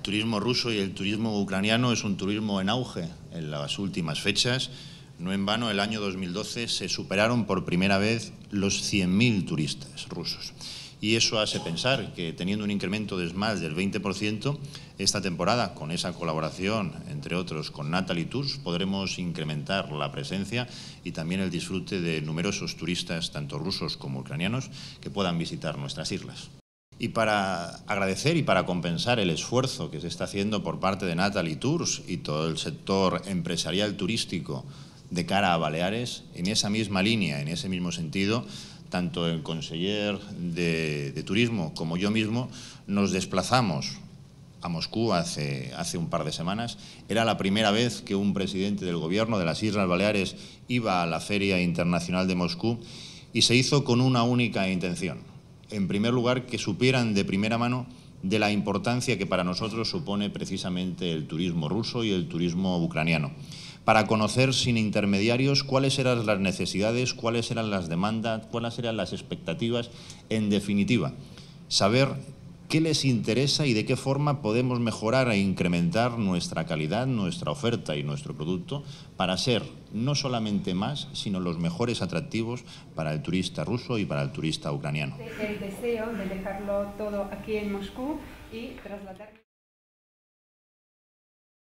turismo ruso y el turismo ucraniano es un turismo en auge en las últimas fechas. No en vano, el año 2012 se superaron por primera vez los 100.000 turistas rusos. Y eso hace pensar que, teniendo un incremento de más del 20%, esta temporada, con esa colaboración, entre otros, con Natalie Tours, podremos incrementar la presencia y también el disfrute de numerosos turistas, tanto rusos como ucranianos, que puedan visitar nuestras islas. Y para agradecer y para compensar el esfuerzo que se está haciendo por parte de Natalie Tours y todo el sector empresarial turístico de cara a Baleares, en esa misma línea, en ese mismo sentido, tanto el conseller de Turismo como yo mismo nos desplazamos a Moscú hace un par de semanas. Era la primera vez que un presidente del Gobierno de las Islas Baleares iba a la Feria Internacional de Moscú, y se hizo con una única intención. En primer lugar, que supieran de primera mano de la importancia que para nosotros supone precisamente el turismo ruso y el turismo ucraniano, para conocer sin intermediarios cuáles eran las necesidades, cuáles eran las demandas, cuáles eran las expectativas, en definitiva, saber qué les interesa y de qué forma podemos mejorar e incrementar nuestra calidad, nuestra oferta y nuestro producto para ser no solamente más, sino los mejores atractivos para el turista ruso y para el turista ucraniano. El deseo de dejarlo todo aquí en Moscú y trasladar...